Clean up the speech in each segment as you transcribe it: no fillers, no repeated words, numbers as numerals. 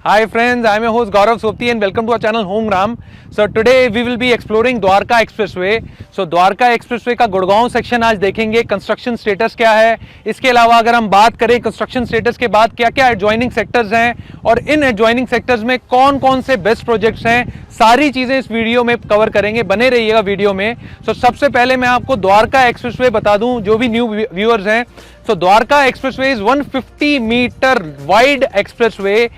Hi friends, I am your host Gaurav Sopti and welcome to our channel Home Ram. So today we will be exploring Dwarka Expressway. So Dwarka Expressway का Gurgaon section आज देखेंगे, construction status क्या है। इसके अलावा अगर हम बात करें कंस्ट्रक्शन स्टेटस के बाद क्या क्या एडजॉइनिंग सेक्टर्स हैं और इन एडजॉइनिंग सेक्टर्स में कौन कौन से बेस्ट प्रोजेक्ट्स हैं, सारी चीजें इस वीडियो में कवर करेंगे। बने रहिएगा वीडियो में। सबसे पहले मैं आपको द्वारका एक्सप्रेसवे बता दूं, जो भी न्यू व्यूअर्स हैं। Dwarka expressway is 150 metre wide expressway.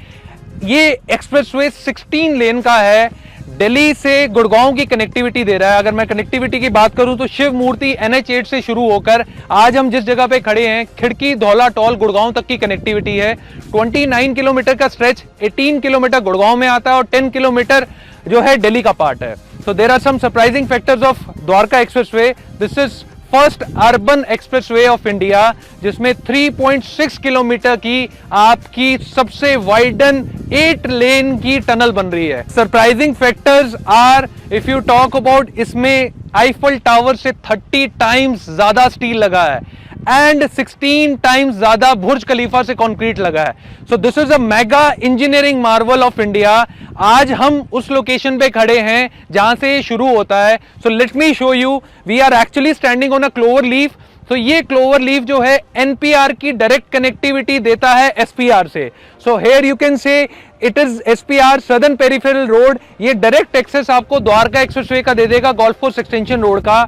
ये एक्सप्रेसवे 16 लेन का है, दिल्ली से गुड़गांव की कनेक्टिविटी दे रहा है। अगर मैं कनेक्टिविटी की बात करूं तो शिव मूर्ति NH8 से शुरू होकर आज हम जिस जगह पे खड़े हैं, खिड़की धौला टोल गुड़गांव तक की कनेक्टिविटी है। 29 किलोमीटर का स्ट्रेच, 18 किलोमीटर गुड़गांव में आता है और 10 किलोमीटर जो है दिल्ली का पार्ट है। So there are some surprising factors of Dwarka expressway. This is first urban expressway of India, जिसमें 3.6 किलोमीटर की आपकी सबसे वाइडन 8 लेन की टनल बन रही है। Surprising factors are, if you talk about, इसमें आईफल टावर से 30 टाइम्स ज्यादा स्टील लगा है एंड 16 टाइम्स ज्यादा बुर्ज खलीफा से कंक्रीट लगा है। So this is a mega engineering Marvel of India. आज हम उस लोकेशन पे खड़े हैं जहां से शुरू होता है। So let me show you, we are actually standing on a clover leaf. तो ये क्लोवर लीफ जो है NPR की डायरेक्ट कनेक्टिविटी देता है SPR से। So here you can say it is SPR southern peripheral road. ये डायरेक्ट एक्सेस आपको द्वारका एक्सप्रेसवे का दे देगा, गोल्फ कोर्स एक्सटेंशन रोड का।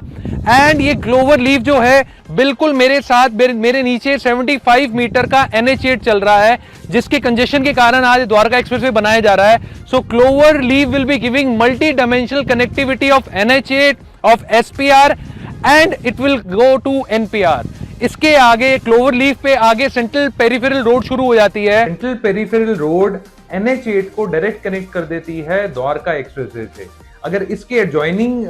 एंड ये क्लोवर लीफ जो है बिल्कुल मेरे साथ मेरे नीचे 75 मीटर का NH8 चल रहा है, जिसके कंजेशन के कारण आज द्वारका एक्सप्रेसवे बनाया जा रहा है। So clover leaf will be giving multi dimensional connectivity of NH8, of SPR and it will go to NPR। इसके आगे क्लोवर लीफ पे आगे सेंट्रल पेरिफेरल रोड शुरू हो जाती है। सेंट्रल पेरिफेरल रोड NH8 को डायरेक्ट कनेक्ट कर देती है द्वारका एक्सप्रेसवे से। अगर इसके एडजॉइनिंग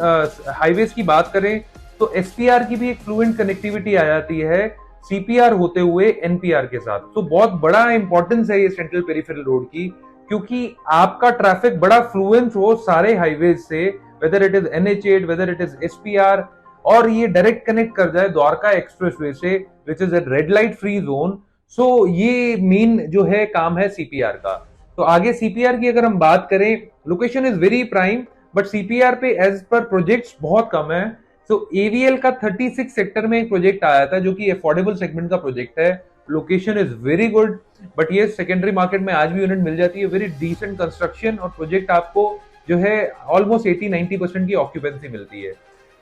हाईवेज की बात करें तो SPR की भी एक फ्लुएंट कनेक्टिविटी आ जाती है CPR होते हुए NPR के साथ। तो बहुत बड़ा इंपॉर्टेंस है ये सेंट्रल पेरिफेरल रोड की, क्योंकि आपका ट्रैफिक बड़ा फ्लुएंस हो सारे हाईवेज से, whether it is NH8, whether it is SPR, और ये डायरेक्ट कनेक्ट कर जाए द्वारका एक्सप्रेसवे से, which is a red light free zone. So ये मेन जो है काम है CPR का। तो आगे CPR की अगर हम बात करें, location is very prime, but CPR पे एज पर प्रोजेक्ट्स बहुत कम है। तो AVL का 36 सेक्टर में एक प्रोजेक्ट आया था जो कि अफोर्डेबल सेगमेंट का प्रोजेक्ट है। Location is very good, but ये सेकेंडरी मार्केट में आज भी यूनिट मिल जाती है। वेरी डिसेंट कंस्ट्रक्शन और प्रोजेक्ट आपको जो है ऑलमोस्ट 80-90% की ऑक्यूपेंसी मिलती है।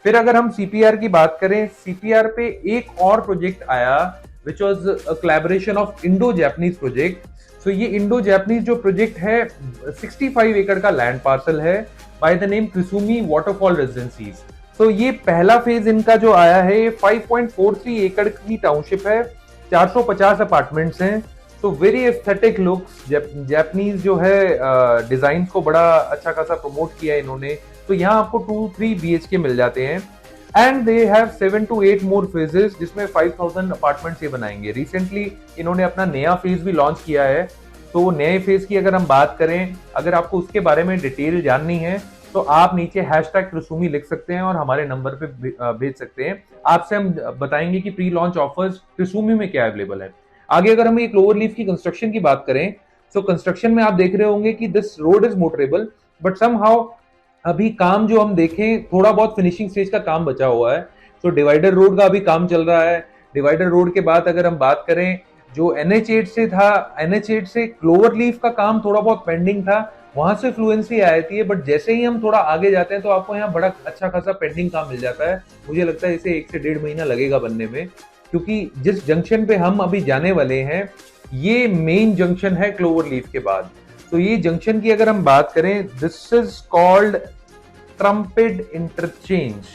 फिर अगर हम CPR की बात करें, CPR पे एक और प्रोजेक्ट आया which was a collaboration of Indo Japanese project. So ये इंडो जैपनीज जो प्रोजेक्ट है 65 एकड़ का लैंड पार्सल है by the name Krisumi waterfall residences. तो ये पहला फेज इनका जो आया है, ये 5.43 एकड़ की टाउनशिप है, 450 अपार्टमेंट्स हैं। तो वेरी एस्थेटिक लुक्स, जैपनीज जो है डिजाइन को बड़ा अच्छा खासा प्रमोट किया है इन्होंने। तो यहाँ आपको 2-3 BHK मिल जाते हैं and they have 7 to 8 more phases, जिसमें 5000 अपार्टमेंट्स ये बनाएंगे। रिसेंटली इन्होंने अपना नया फेज भी लॉन्च किया है। तो नए फेज की अगर हम बात करें, अगर आपको उसके बारे में डिटेल जाननी है तो आप नीचे #क्रिसुमी लिख सकते हैं और हमारे नंबर पे भेज सकते हैं। आपसे हम बताएंगे कि प्री लॉन्च ऑफर्स क्रिसुमी में क्या अवेलेबल है। आगे अगर हम ये क्लोवर लीफ की कंस्ट्रक्शन की बात करें, तो कंस्ट्रक्शन में आप देख रहे होंगे कि this road is motorable, but somehow अभी काम जो हम देखें, थोड़ा बहुत फिनिशिंग स्टेज का काम बचा हुआ है। तो डिवाइडर रोड का अभी काम चल रहा है। डिवाइडर रोड के बाद अगर हम बात करें, जो NH8 से था, NH8 से क्लोवर लीफ का काम थोड़ा बहुत पेंडिंग था, वहां से फ्लुएंसी आ जाती है। बट जैसे ही हम थोड़ा आगे जाते हैं तो आपको यहाँ बड़ा अच्छा खासा पेंडिंग काम मिल जाता है। मुझे लगता है इसे 1 से 1.5 महीना लगेगा बनने में, क्योंकि जिस जंक्शन पे हम अभी जाने वाले हैं ये मेन जंक्शन है क्लोवर लीफ के बाद। तो ये जंक्शन की अगर हम बात करें, दिस इज कॉल्ड ट्रम्पेड इंटरचेंज।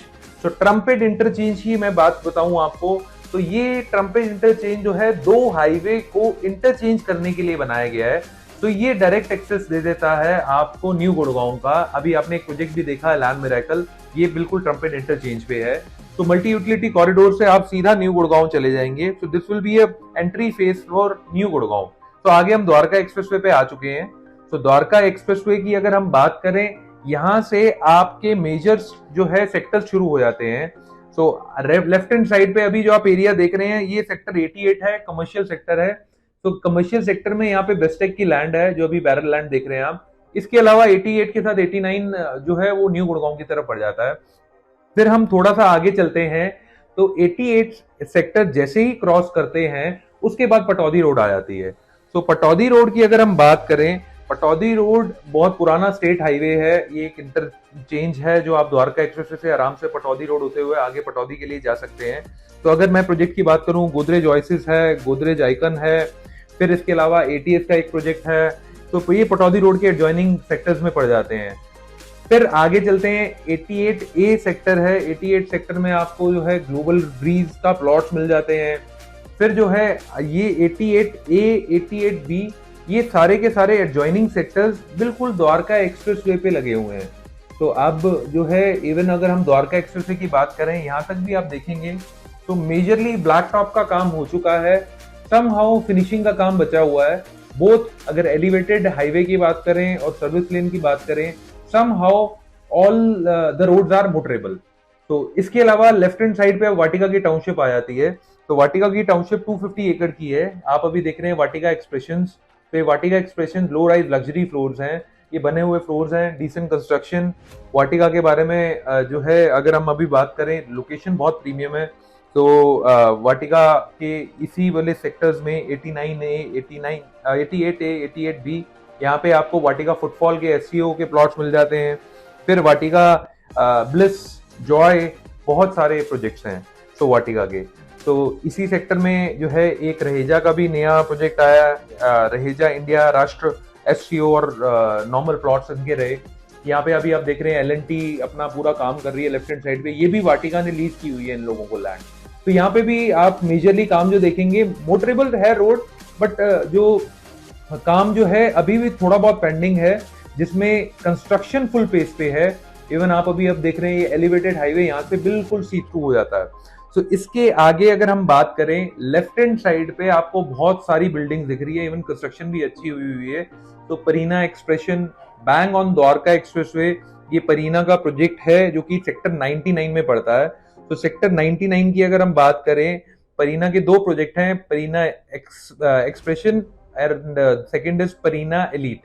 तो ट्रम्पेड इंटरचेंज की मैं बात बताऊं आपको, तो ये ट्रम्पेड इंटरचेंज जो है 2 हाईवे को इंटरचेंज करने के लिए बनाया गया है। तो ये डायरेक्ट एक्सेस दे देता है आपको न्यू गुड़गांव का। अभी आपने एक प्रोजेक्ट भी देखा है लैंड मिरेकल, ये बिल्कुल ट्रम्पेड इंटरचेंज पे है। तो मल्टी यूटिलिटी कॉरिडोर से आप सीधा न्यू गुड़गांव चले जाएंगे। So this will be a entry face for new Gurgaon. तो आगे हम द्वारका एक्सप्रेसवे पे आ चुके हैं। तो द्वारका एक्सप्रेसवे की अगर हम बात करें, यहाँ से आपके मेजर्स जो है सेक्टर शुरू हो जाते हैं। सो लेफ्ट हैंड साइड पे अभी जो आप एरिया देख रहे हैं, ये सेक्टर 88 है, कमर्शियल सेक्टर है। तो कमर्शियल सेक्टर में यहाँ पे बेस्टेक की लैंड है, जो अभी बैरल लैंड देख रहे हैं आप। इसके अलावा 88 के साथ 89 जो है वो न्यू गुड़गांव की तरफ पड़ जाता है। फिर हम थोड़ा सा आगे चलते हैं, तो 88 सेक्टर जैसे ही क्रॉस करते हैं उसके बाद पटौदी रोड आ जाती है। तो पटौदी रोड की अगर हम बात करें, पटौदी रोड बहुत पुराना स्टेट हाईवे है, ये एक इंटरचेंज है जो आप द्वारका एक्सप्रेसवे से आराम से पटौदी रोड होते हुए आगे पटौदी के लिए जा सकते हैं। तो अगर मैं प्रोजेक्ट की बात करूं, गोदरेज ओएसिस है, गोदरेज आइकन है, फिर इसके अलावा एटीएस का एक प्रोजेक्ट है, तो ये पटौदी रोड के एडजॉइनिंग सेक्टर्स में पड़ जाते हैं। फिर आगे चलते हैं, 88A सेक्टर है। 88 सेक्टर में आपको जो है ग्लोबल ब्रीज का प्लॉट्स मिल जाते हैं। फिर जो है ये 88A, 88B, ये सारे के सारे एडजॉइनिंग सेक्टर्स बिल्कुल द्वारका एक्सप्रेसवे पे लगे हुए हैं। तो अब जो है इवन अगर हम द्वारका एक्सप्रेसवे की बात करें, यहाँ तक भी आप देखेंगे तो मेजरली ब्लैक टॉप का काम हो चुका है, समहाउ फिनिशिंग का काम बचा हुआ है। बोथ अगर एलिवेटेड हाईवे की बात करें और सर्विस लेन की बात करें, somehow all the roads are motorable। तो इसके अलावा लेफ्ट हैंड साइड पे वाटिका की टाउनशिप आ जाती है। तो वाटिका की टाउनशिप 250 एकड़ की है। आप अभी देख रहे हैं वाटिका एक्सप्रेशंस पे। Vatika expression low rise luxury floors हैं, ये बने हुए फ्लोर्स हैं, डिसेंट कंस्ट्रक्शन। वाटिका के बारे में जो है अगर हम अभी बात करें, लोकेशन बहुत प्रीमियम है। तो वाटिका के इसी वाले सेक्टर्स में 89A, 88A, 88B, यहाँ पे आपको वाटिका फुटफॉल के एससीओ के प्लॉट्स मिल जाते हैं। फिर वाटिका ब्लिस, जॉय, बहुत सारे प्रोजेक्ट्स हैं तो वाटिका के। तो इसी सेक्टर में जो है एक रहेजा का भी नया प्रोजेक्ट आया, रहेजा इंडिया राष्ट्र एससीओ और नॉर्मल प्लॉट्स इनके रहे। यहाँ पे अभी आप देख रहे हैं एलएनटी अपना पूरा काम कर रही है लेफ्ट हैंड साइड पे, ये भी वाटिका ने लीज की हुई है इन लोगों को लैंड। तो यहाँ पे भी आप मेजरली काम जो देखेंगे, मोटरेबल है रोड, बट जो काम जो है अभी भी थोड़ा बहुत पेंडिंग है, जिसमें कंस्ट्रक्शन फुल पेस पे है। इवन आप अभी अब देख रहे हैं ये एलिवेटेड हाईवे यहाँ से बिल्कुल सी थ्रू हो जाता है। तो इसके आगे अगर हम बात करें, लेफ्ट हैंड साइड पे आपको बहुत सारी बिल्डिंग दिख रही है, इवन कंस्ट्रक्शन भी अच्छी हुई है। तो Pareena expression bang on Dwarka expressway, ये परीना का प्रोजेक्ट है जो कि सेक्टर 99 में पड़ता है। तो सेक्टर 99 की अगर हम बात करें, परीना के दो प्रोजेक्ट हैं, Pareena expression and second is Parina Elite,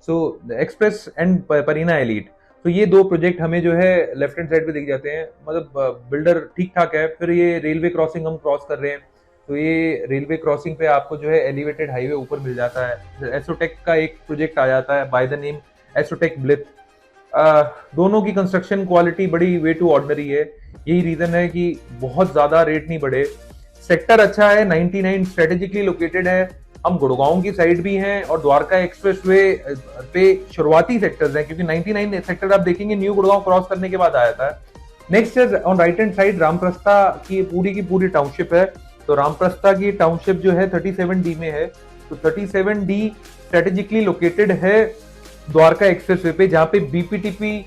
so Express and Parina Elite। तो ये दो प्रोजेक्ट हमें जो है लेफ्ट हैंड साइड पे दिख जाते हैं, मतलब बिल्डर ठीक ठाक है। फिर ये रेलवे क्रॉसिंग हम क्रॉस कर रहे हैं, तो ये रेलवे क्रॉसिंग पे आपको जो है एलिवेटेड हाईवे ऊपर मिल जाता है। एसोटेक का एक प्रोजेक्ट आ जाता है बाय द नेम एसोटेक ब्लिथ। दोनों की कंस्ट्रक्शन क्वालिटी बड़ी वे टू ऑर्डिनरी है, यही रीजन है कि बहुत ज्यादा रेट नहीं बढ़े। सेक्टर अच्छा है, 99 स्ट्रेटेजिकली लोकेटेड है। हम गुड़गांव की साइड भी हैं और द्वारका एक्सप्रेसवे पे शुरुआती सेक्टर्स हैं, क्योंकि 99 सेक्टर आप देखेंगे न्यू गुड़गांव क्रॉस करने के बाद आया था। Next is on right hand side Ramprastha की पूरी टाउनशिप है। तो रामप्रस्था की टाउनशिप जो है 37D में है। तो 37D स्ट्रेटेजिकली लोकेटेड है द्वारका एक्सप्रेसवे पे, जहाँ पे बीपीटीपी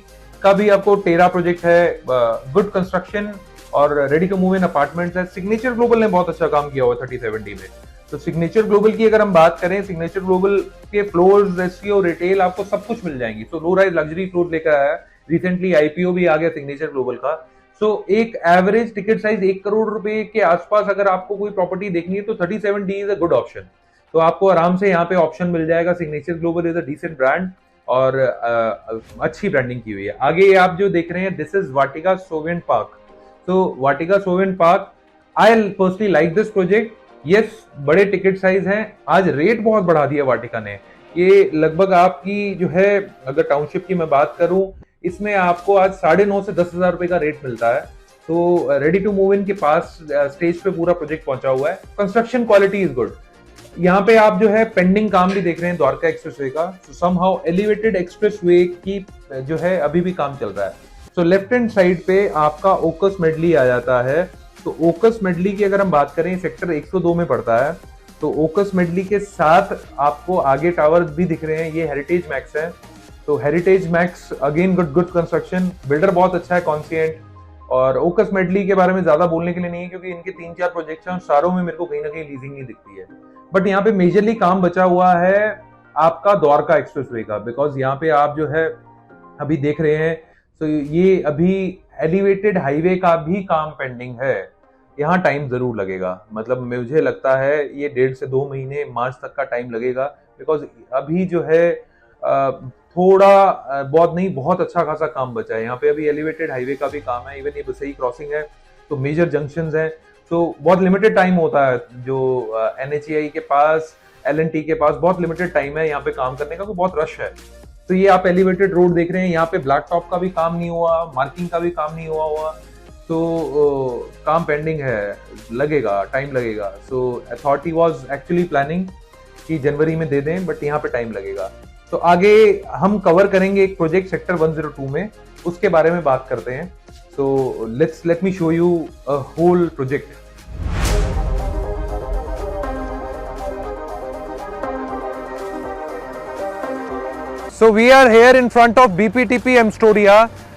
का भी आपको टेरा प्रोजेक्ट है, गुड कंस्ट्रक्शन और ready to move in apartments है। सिग्नेचर ग्लोबल ने बहुत अच्छा काम किया हुआ 37D में। तो सिग्नेचर ग्लोबल की अगर हम बात करें, सिग्नेचर ग्लोबल के फ्लोर्स, रेसियो, रिटेल आपको सब कुछ मिल जाएंगी। तो लो राइज लग्जरी फ्लोर लेकर आया, रिसेंटली आईपीओ भी आ गया सिग्नेचर ग्लोबल का। सो एक एवरेज टिकट साइज 1 करोड़ रुपए के आसपास अगर आपको कोई प्रॉपर्टी देखनी है तो 37D is a good option. तो आपको आराम से यहाँ पे ऑप्शन मिल जाएगा। Signature Global is a decent brand और अच्छी ब्रांडिंग की हुई है। आगे आप जो देख रहे हैं, दिस इज वाटिका सोवेंट पार्क। तो वाटिका सोवेंट park, I personally like this project. Yes, बड़े टिकट साइज हैं, आज रेट बहुत बढ़ा दिया वाटिका ने। ये लगभग आपकी जो है, अगर टाउनशिप की मैं बात करूं, इसमें आपको आज 9.5 से 10,000 रुपए का रेट मिलता है। तो रेडी टू मूव इन के पास स्टेज पे पूरा प्रोजेक्ट पहुंचा हुआ है। Construction quality is good. यहाँ पे आप जो है पेंडिंग काम भी देख रहे हैं द्वारका एक्सप्रेसवे का। समहाउ एलिवेटेड एक्सप्रेसवे की जो है अभी भी काम चल रहा है। तो लेफ्ट हैंड साइड पे आपका ओकस मेडली आ जाता है। तो ओकस मेडली की अगर हम बात करें, सेक्टर 102 में पड़ता है। तो ओकस मेडली के साथ आपको आगे टावर भी दिख रहे हैं, ये हेरिटेज मैक्स है। तो heritage max again good construction, builder बहुत अच्छा है, कॉन्सिएंट। और ओकस मेडली के बारे में ज्यादा बोलने के लिए नहीं है, क्योंकि इनके 3-4 प्रोजेक्ट्स हैं और सारों में मेरे को कहीं ना कहीं लीजिंग नहीं दिखती है। बट यहाँ पे मेजरली काम बचा हुआ है आपका द्वारका एक्सप्रेसवे का, बिकॉज यहाँ पे आप जो है अभी देख रहे हैं, तो ये अभी एलिवेटेड हाईवे का भी काम पेंडिंग है। यहाँ टाइम जरूर लगेगा, मतलब मुझे लगता है ये 1.5 से 2 महीने मार्च तक का टाइम लगेगा, बिकॉज अभी जो है थोड़ा बहुत नहीं, बहुत अच्छा खासा काम बचा है यहाँ पे। अभी एलिवेटेड हाईवे का भी काम है, इवन ये बसई क्रॉसिंग है, तो मेजर जंक्शंस हैं, तो बहुत लिमिटेड टाइम होता है जो NHAI के पास, L&T के पास बहुत लिमिटेड टाइम है यहाँ पे काम करने का, तो बहुत रश है। तो ये आप एलिवेटेड रोड देख रहे हैं, यहाँ पे ब्लैक टॉप का भी काम नहीं हुआ, मार्किंग का भी काम नहीं हुआ, तो काम पेंडिंग है, लगेगा, टाइम लगेगा। So authority was actually planning कि जनवरी में दे दें, बट यहाँ पे टाइम लगेगा। तो आगे हम कवर करेंगे एक प्रोजेक्ट सेक्टर 102 में, उसके बारे में बात करते हैं। So let me show you a whole project. So we are here in front of BPTP Amstoria.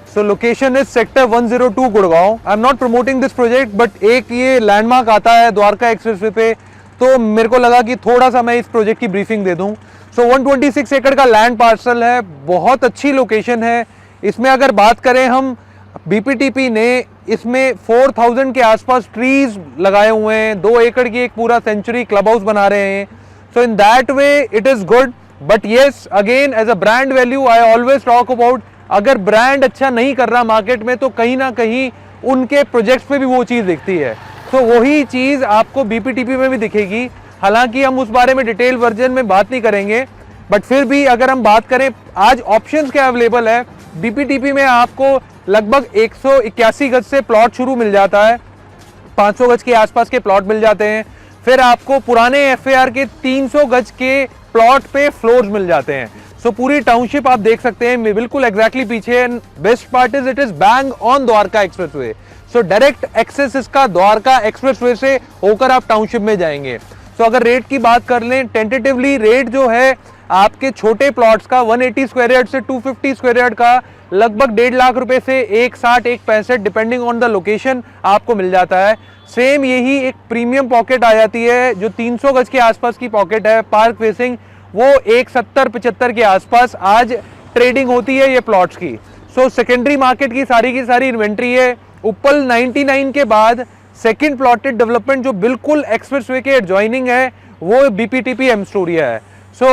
So location is sector 102 Gurgaon. I'm not promoting this project, but एक ये लैंडमार्क आता है द्वारका एक्सप्रेसवे पे, तो मेरे को लगा कि थोड़ा सा मैं इस प्रोजेक्ट की ब्रीफिंग दे दूं। So 126 एकड़ का लैंड पार्सल है, बहुत अच्छी लोकेशन है। इसमें अगर बात करें हम, BPTP ने इसमें 4000 के आसपास ट्रीज लगाए हुए हैं, 2 एकड़ की एक पूरा सेंचुरी क्लब हाउस बना रहे हैं। So in that way it is good. But yes, again as a brand value I always talk about, अगर ब्रांड अच्छा नहीं कर रहा मार्केट में तो कहीं ना कहीं उनके प्रोजेक्ट्स पे भी वो चीज दिखती है। तो वही चीज आपको BPTP में भी दिखेगी। हालांकि हम उस बारे में डिटेल वर्जन में बात नहीं करेंगे, बट फिर भी अगर हम बात करें आज ऑप्शंस क्या अवेलेबल है, BPTP में आपको लगभग 181 गज से प्लॉट शुरू मिल जाता है, 500 गज के आसपास के प्लॉट मिल जाते हैं। फिर आपको पुराने FAR के 300 गज के प्लॉट पे फ्लोर्स मिल जाते हैं। सो पूरी टाउनशिप आप देख सकते हैं, बिल्कुल एग्जैक्टली पीछे। Best part is it is bang on Dwarka expressway, so direct access इसका द्वारका एक्सप्रेसवे से होकर आप टाउनशिप में जाएंगे। सो अगर रेट की बात कर लें, टेंटेटिवली रेट जो है आपके छोटे प्लॉट्स का 180 स्क्वायर यार्ड से 250 स्क्वायर यार्ड का लगभग 1.5 लाख रुपए से 160 165 डिपेंडिंग ऑन द लोकेशन आपको मिल जाता है। सेम यही एक प्रीमियम पॉकेट आ जाती है जो 300 गज के आसपास की पॉकेट है पार्क फेसिंग, वो 170-75 के आसपास आज ट्रेडिंग होती है ये प्लॉट्स की। सो सेकेंडरी मार्केट की सारी इन्वेंट्री है। उपल 99 के बाद सेकंड प्लॉटेड डेवलपमेंट जो बिल्कुल एक्सप्रेसवे के एडजॉइनिंग है वो BPTP एम्स्टोरिया है। So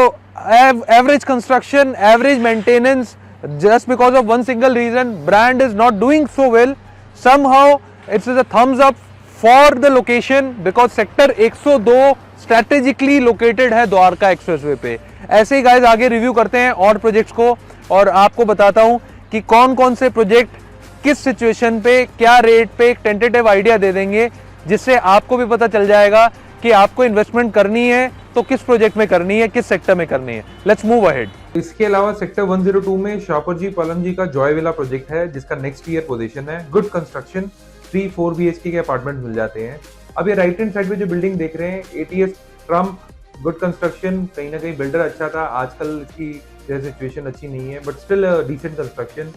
average construction, average maintenance, just because of one single reason, brand is not doing so well. Somehow it's a thumbs up for the location because sector 102 strategically located है Dwarka expressway पे। ऐसे ही guys आगे review करते हैं और projects को, और आपको बताता हूं कि कौन कौन से प्रोजेक्ट किस सिचुएशन पे क्या रेट पे एक टेंटेटिव आइडिया दे देंगे, जिससे आपको भी पता चल जाएगा कि आपको इन्वेस्टमेंट करनी है तो किस प्रोजेक्ट में करनी है, किस सेक्टर में करनी है। Let's move ahead. इसके अलावा सेक्टर 102 में शापर जी पलम जी का जॉय विला प्रोजेक्ट है, जिसका नेक्स्ट ईयर पोजीशन है। गुड कंस्ट्रक्शन, 3-4 BHK के अपार्टमेंट मिल जाते हैं। अब ये राइट हैंड साइड पे जो बिल्डिंग देख रहे हैं, ATS ट्रम्प, गुड कंस्ट्रक्शन। कहीं ना कहीं बिल्डर अच्छा था, आजकल इसकी सिचुएशन अच्छी नहीं है, बट स्टिल डिसेंट कंस्ट्रक्शन।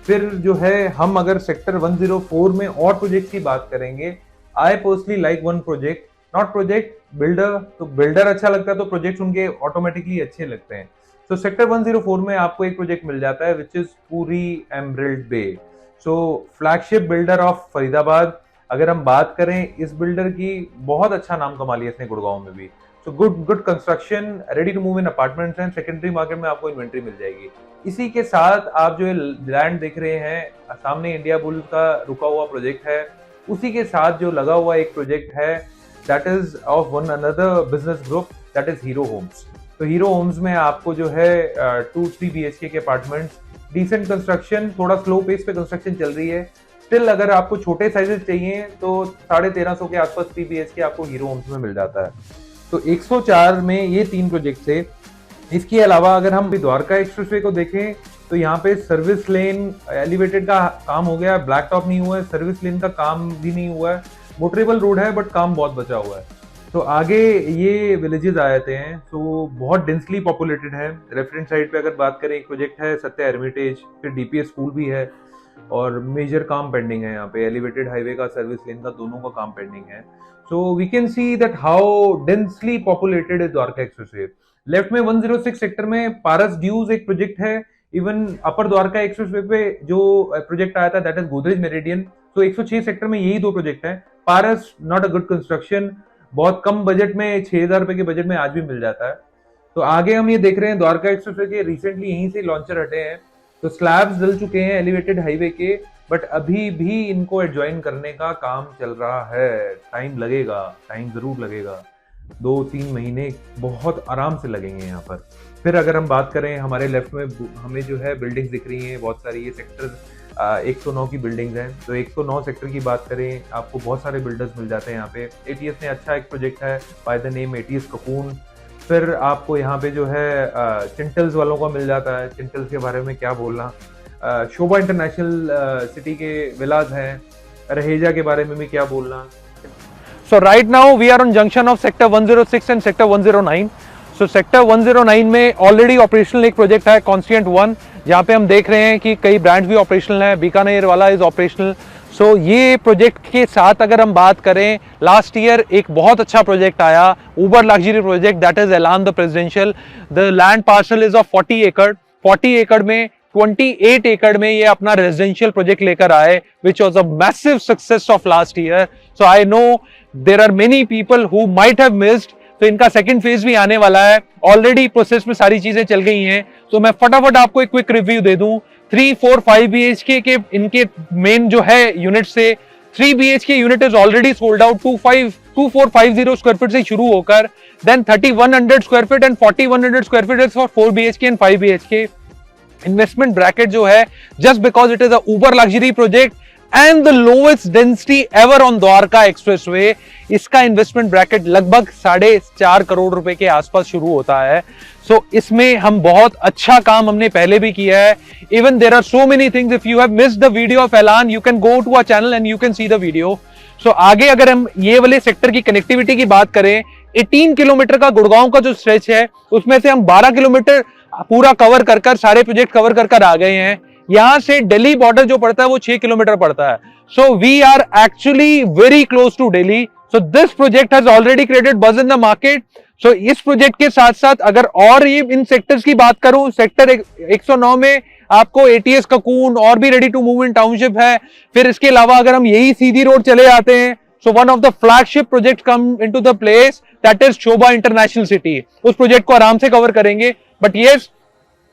फिर जो है, हम अगर सेक्टर 104 में और प्रोजेक्ट की बात करेंगे, आई personally like one project, not project, builder. तो बिल्डर अच्छा लगता है तो प्रोजेक्ट उनके ऑटोमेटिकली अच्छे लगते हैं। तो सेक्टर 104 में आपको एक प्रोजेक्ट मिल जाता है which is Puri Emerald Bay. So flagship builder of Faridabad. अगर हम बात करें इस बिल्डर की, बहुत अच्छा नाम कमा लिया इसने गुड़गांव में भी। So good construction, ready to move in apartments and secondary market में आपको इन्वेंट्री मिल जाएगी। इसी के साथ आप जो लैंड देख रहे हैं सामने, इंडिया बुल का रुका हुआ प्रोजेक्ट है। उसी के साथ जो लगा हुआ एक प्रोजेक्ट है that is of one another business group, that is Hero Homes. तो हीरो होम्स में आपको जो है 2-3 BHK के अपार्टमेंट्स, डिसेंट कंस्ट्रक्शन, थोड़ा स्लो पेस पे कंस्ट्रक्शन चल रही है। स्टिल अगर आपको छोटे साइजेस चाहिए तो 1350 के आसपास 3 BHK आपको हीरो होम्स में मिल जाता है। तो 104 में ये 3 प्रोजेक्ट थे। इसके अलावा अगर हम द्वारका एक्सप्रेसवे को देखें तो यहाँ पे सर्विस लेन एलिवेटेड का काम हो गया, ब्लैक टॉप नहीं हुआ है, सर्विस लेन का काम भी नहीं हुआ है, मोटरेबल रोड है बट काम बहुत बचा हुआ है। तो आगे ये विलेजेस आ जाते हैं, तो बहुत डेंसली पॉपुलेटेड है। रेफरेंस साइड पे अगर बात करें, एक प्रोजेक्ट है सत्या हेरिटेज, फिर DPS स्कूल भी है, और मेजर काम पेंडिंग है यहाँ पे, एलिवेटेड हाईवे का, सर्विस लेन का, दोनों का काम पेंडिंग है। So we can see that how densely populated is Dwarka expressway. Left में 106 सेक्टर में पारस ड्यूज एक प्रोजेक्ट है। इवन अपर द्वारका एक्सप्रेसवे पे जो प्रोजेक्ट आया था दैट इज गोदरेज मेरिडियन। तो 106 सेक्टर में यही 2 प्रोजेक्ट है, पारस नॉट अ गुड कंस्ट्रक्शन, बहुत कम बजट में 6,000 रुपए के बजट में आज भी मिल जाता है। तो आगे हम ये देख रहे हैं द्वारका एक्सप्रेसवे के रिसेंटली यहीं से लॉन्चर हटे हैं, तो स्लैब्स डल चुके हैं एलिवेटेड हाईवे के, बट अभी भी इनको एडजॉइन करने का काम चल रहा है। टाइम लगेगा, टाइम जरूर लगेगा, 2-3 महीने बहुत आराम से लगेंगे यहाँ पर। फिर अगर हम बात करें, हमारे लेफ्ट में हमें जो है बिल्डिंग्स दिख रही हैं बहुत सारी, ये सेक्टर 109 की बिल्डिंग्स हैं। तो 109 सेक्टर की बात करें, आपको बहुत सारे बिल्डर्स मिल जाते हैं यहाँ पे। एटीएस ने अच्छा एक प्रोजेक्ट है by the name ATS cocoon. फिर आपको यहाँ पे जो है चिंटल्स वालों का मिल जाता है, चिंटल्स के बारे में क्या बोलना। शोभा इंटरनेशनल सिटी के विलाज हैं, रहेजा के बारे में भी क्या बोलना। So right now we are on junction of sector 106 and sector 109. So sector 109 में ऑलरेडी ऑपरेशनल एक प्रोजेक्ट है कॉन्स्टिट्यूएंट 1, जहाँ पे हम देख रहे हैं कि कई ब्रांड्स भी ऑपरेशनल हैं, बीकानेर वाला इज ऑपरेशनल। सो ये प्रोजेक्ट के साथ अगर हम बात करें, लास्ट ईयर एक बहुत अच्छा प्रोजेक्ट आया, उबर लग्जरी प्रोजेक्ट, दैट इज एलान the presidential. The land parcel is of 40 एकड़। 40 एकड़ में 28 एकड़ में ये अपना रेजिडेंशियल प्रोजेक्ट लेकर आए, which was a massive success of last year. So I know there are many people who might have missed. तो इनका सेकंड फेज भी आने वाला है, ऑलरेडी प्रोसेस में सारी चीजें चल गई हैं। तो मैं फटाफट आपको एक क्विक रिव्यू दे दूं। 3, 4, 5 BHK के इनके मेन जो है यूनिट से 3 BHK unit is already sold out. 2450 square feet से शुरू होकर then 3100 square feet and 4100 square feet is for 4 BHK and 5 BHK। Investment bracket जो है, just because it is a uber luxury project and the lowest density ever on Dwarka expressway, इसका investment bracket लगभग 4.5 करोड़ रुपए के आसपास शुरू होता है। सो इसमें हम बहुत अच्छा काम हमने पहले भी किया है। Even there are so many things, if you have missed the video of Elan, you can go to our channel and you can see the video. So आगे अगर हम ये वाले सेक्टर की कनेक्टिविटी की बात करें, 18 किलोमीटर का गुड़गांव का जो स्ट्रेच है, उसमें से हम 12 किलोमीटर पूरा कवर कर सारे प्रोजेक्ट कवर कर आ गए हैं। यहां से दिल्ली बॉर्डर जो पड़ता है वो 6 किलोमीटर पड़ता है। So we are actually very close to Delhi. So this project has already created buzz in the market. सो इस प्रोजेक्ट के साथ साथ अगर और ये इन सेक्टर्स की बात करूं, सेक्टर 109 में आपको एटीएस ककून और भी ready to move in township है। फिर इसके अलावा अगर हम यही सीधी रोड चले आते हैं, so one of the flagship projects come into the place, that is Shobha international city. उस प्रोजेक्ट को आराम से कवर करेंगे, बट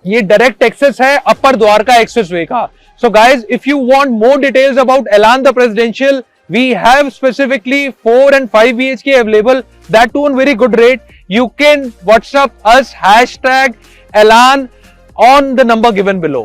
ये डायरेक्ट एक्सेस है अपर द्वारका एक्सप्रेसवे का। So guys, if you want more details about Elan the presidential, we have specifically 4 and 5 BHK available, that too on very good rate. You can WhatsApp us #Elan on the number given below.